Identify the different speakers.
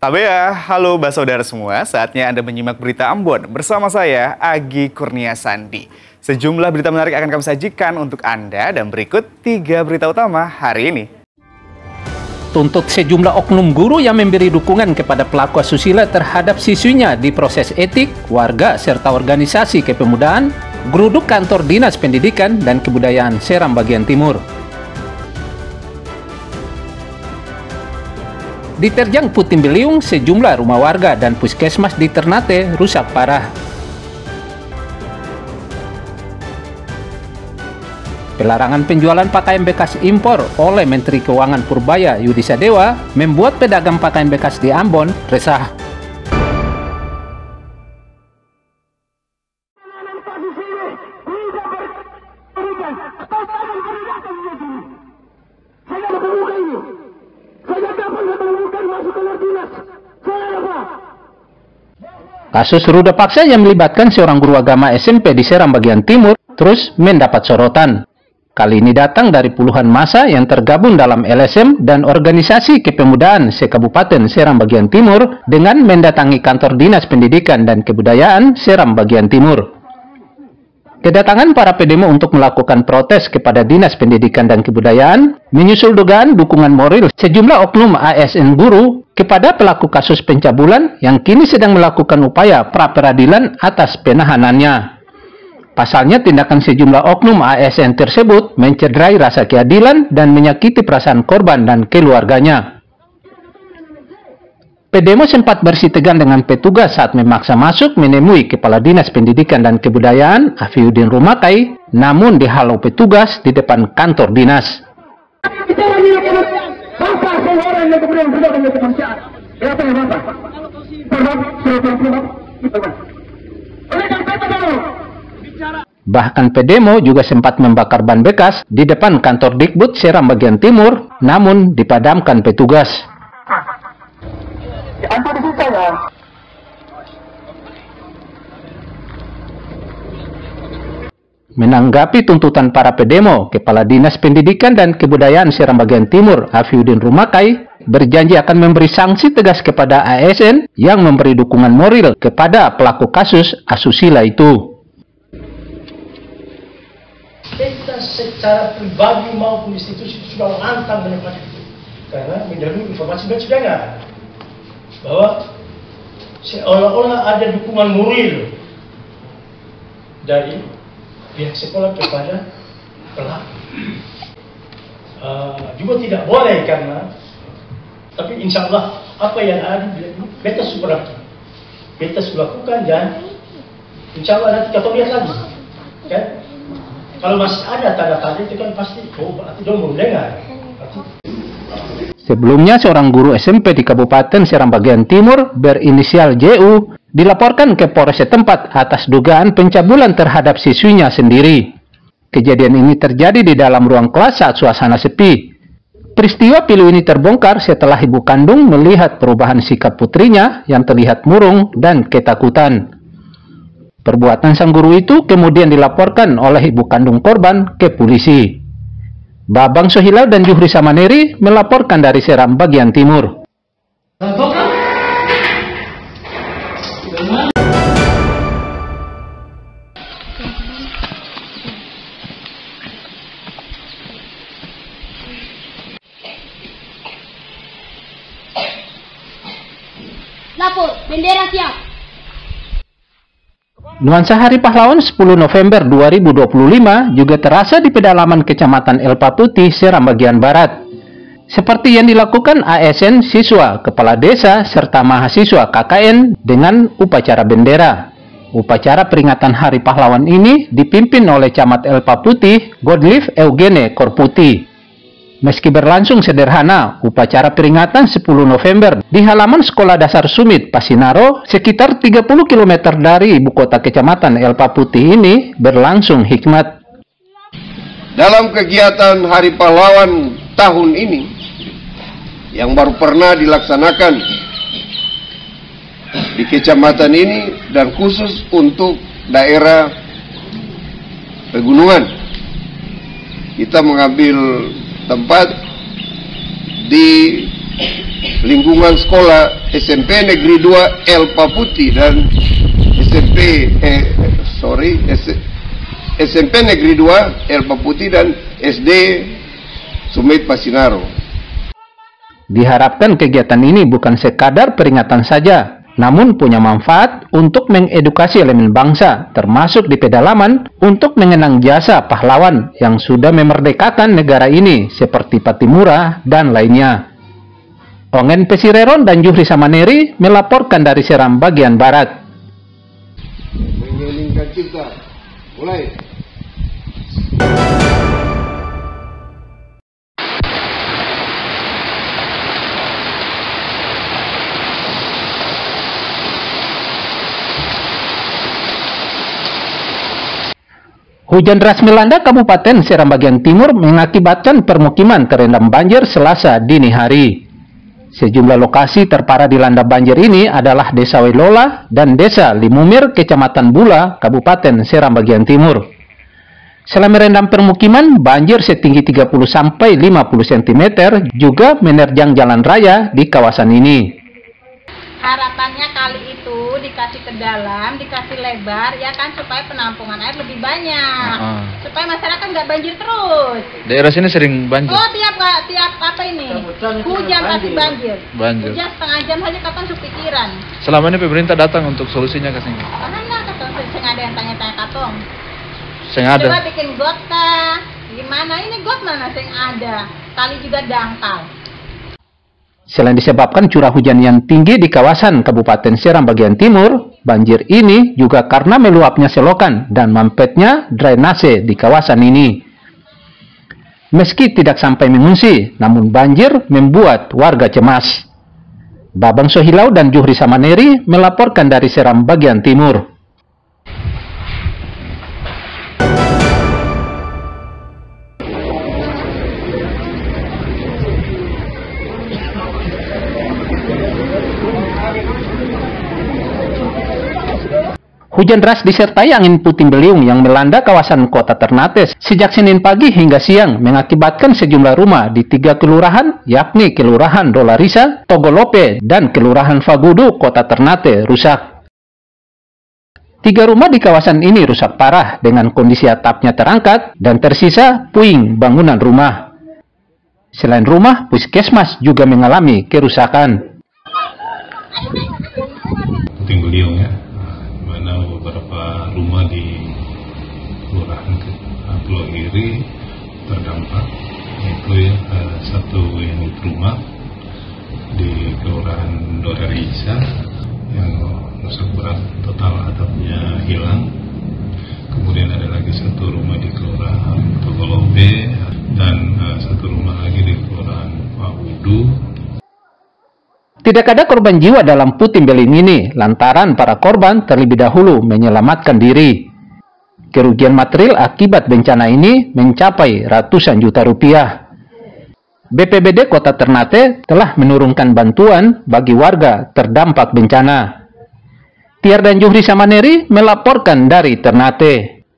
Speaker 1: Tabea, halo saudara semua, saatnya Anda menyimak berita Ambon bersama saya, Agi Kurnia Sandi. Sejumlah berita menarik akan kami sajikan untuk Anda dan berikut 3 berita utama hari ini.
Speaker 2: Tuntut sejumlah oknum guru yang memberi dukungan kepada pelaku asusila terhadap siswinya di proses etik, warga, serta organisasi kepemudaan, geruduk kantor Dinas Pendidikan dan Kebudayaan Seram bagian Timur. Diterjang puting beliung, sejumlah rumah warga dan puskesmas di Ternate rusak parah. Pelarangan penjualan pakaian bekas impor oleh Menteri Keuangan Purbaya Yudi Sadewa membuat pedagang pakaian bekas di Ambon resah. Kasus ruda paksa yang melibatkan seorang guru agama SMP di Seram bagian Timur terus mendapat sorotan. Kali ini datang dari puluhan massa yang tergabung dalam LSM dan organisasi kepemudaan se-Kabupaten Seram bagian Timur dengan mendatangi kantor Dinas Pendidikan dan Kebudayaan Seram bagian Timur. Kedatangan para pedemo untuk melakukan protes kepada Dinas Pendidikan dan Kebudayaan menyusul dugaan dukungan moral sejumlah oknum ASN guru kepada pelaku kasus pencabulan yang kini sedang melakukan upaya pra-peradilan atas penahanannya. Pasalnya, tindakan sejumlah oknum ASN tersebut mencederai rasa keadilan dan menyakiti perasaan korban dan keluarganya. Pedemo sempat bersitegang dengan petugas saat memaksa masuk menemui Kepala Dinas Pendidikan dan Kebudayaan Afiuddin Rumakai, namun dihalau petugas di depan kantor dinas. Bahkan pedemo juga sempat membakar ban bekas di depan kantor Dikbud Seram bagian Timur, namun dipadamkan petugas. Menanggapi tuntutan para pedemo, Kepala Dinas Pendidikan dan Kebudayaan Seram bagian Timur Afiuddin Rumakai berjanji akan memberi sanksi tegas kepada ASN yang memberi dukungan moral kepada pelaku kasus asusila itu.
Speaker 3: Kita secara pribadi maupun institusi sudah lantang menikmati itu, karena mendahului informasi dan sudah ada bahwa seolah-olah ada dukungan moral dari pihak sekolah kepada pelaku. Juga tidak boleh karena, tapi insya Allah apa yang ada beta sudah lakukan dan insya Allah nanti kita lihat lagi, kan? Kalau masih ada tanda-tanda itu kan pasti, berarti dong belum dengar.
Speaker 2: Sebelumnya, seorang guru SMP di Kabupaten Seram bagian Timur berinisial JU dilaporkan ke Polres setempat atas dugaan pencabulan terhadap siswinya sendiri. Kejadian ini terjadi di dalam ruang kelas saat suasana sepi. Peristiwa pilu ini terbongkar setelah ibu kandung melihat perubahan sikap putrinya yang terlihat murung dan ketakutan. Perbuatan sang guru itu kemudian dilaporkan oleh ibu kandung korban ke polisi. Babang Sohilau dan Juhri Samaneri melaporkan dari Seram bagian Timur.
Speaker 4: Lapor, bendera siap.
Speaker 2: Nuansa Hari Pahlawan 10 November 2025 juga terasa di pedalaman Kecamatan Elpa Putih, Seram bagian Barat. Seperti yang dilakukan ASN siswa, kepala desa, serta mahasiswa KKN dengan upacara bendera. Upacara peringatan Hari Pahlawan ini dipimpin oleh Camat Elpa Putih, Godlief Eugene Korputi. Meski berlangsung sederhana, upacara peringatan 10 November di halaman Sekolah Dasar Sumit, Pasinaro, sekitar 30 km dari ibu kota Kecamatan Elpa Putih ini berlangsung hikmat.
Speaker 5: Dalam kegiatan Hari Pahlawan tahun ini, yang baru pernah dilaksanakan di kecamatan ini dan khusus untuk daerah pegunungan, kita mengambil tempat di lingkungan sekolah SMP Negeri 2 El Paputi dan SMP Negeri 2 El Paputi dan SD Sumit Pasinaro.
Speaker 2: Diharapkan kegiatan ini bukan sekadar peringatan saja, namun punya manfaat untuk mengedukasi elemen bangsa, termasuk di pedalaman, untuk mengenang jasa pahlawan yang sudah memerdekakan negara ini, seperti Patimura dan lainnya. Ongen Pesireron dan Juhri Samaneri melaporkan dari Seram bagian Barat.
Speaker 5: Menginginkan kita, mulai.
Speaker 2: Hujan deras melanda Kabupaten Seram bagian timur mengakibatkan permukiman terendam banjir Selasa dini hari. Sejumlah lokasi terparah dilanda banjir ini adalah Desa Welola dan Desa Limumir, Kecamatan Bula, Kabupaten Seram bagian timur. Selain merendam permukiman, banjir setinggi 30-50 cm juga menerjang jalan raya di kawasan ini.
Speaker 6: Harapannya kali itu dikasih ke dalam, dikasih lebar, ya kan, supaya penampungan air lebih banyak, supaya masyarakat nggak banjir terus.
Speaker 7: Daerah sini sering banjir?
Speaker 6: Oh, tiap apa ini, hujan pasti banjir. Hujan setengah jam saja kapan kepikiran.
Speaker 7: Selama ini pemerintah datang untuk solusinya ke sini?
Speaker 6: Mana katong, saya ada yang tanya-tanya katong.
Speaker 7: Saya ada.
Speaker 6: Coba bikin got kah? Gimana ini got mana yang ada? Kali juga dangkal.
Speaker 2: Selain disebabkan curah hujan yang tinggi di kawasan Kabupaten Seram bagian timur, banjir ini juga karena meluapnya selokan dan mampetnya drainase di kawasan ini. Meski tidak sampai mengungsi, namun banjir membuat warga cemas. Babang Sohilau dan Juhri Samaneri melaporkan dari Seram bagian timur. Hujan deras disertai angin puting beliung yang melanda kawasan kota Ternate sejak Senin pagi hingga siang mengakibatkan sejumlah rumah di 3 kelurahan, yakni Kelurahan Dolarisa, Togolope, dan Kelurahan Fagudu, kota Ternate rusak. 3 rumah di kawasan ini rusak parah dengan kondisi atapnya terangkat dan tersisa puing bangunan rumah. Selain rumah, puskesmas juga mengalami kerusakan.
Speaker 8: Puting beliung ya. Beberapa rumah di Kelurahan Pulau Iri terdampak, yaitu ya, satu unit rumah di Kelurahan Dolarisa yang rusak berat, total atapnya hilang. Kemudian ada lagi satu rumah di Kelurahan Togolope dan satu rumah lagi di Kelurahan Fagudu.
Speaker 2: Tidak ada korban jiwa dalam puting beliung ini, lantaran para korban terlebih dahulu menyelamatkan diri. Kerugian material akibat bencana ini mencapai ratusan juta rupiah. BPBD Kota Ternate telah menurunkan bantuan bagi warga terdampak bencana. Tiar dan Juhri Samaneri melaporkan dari Ternate.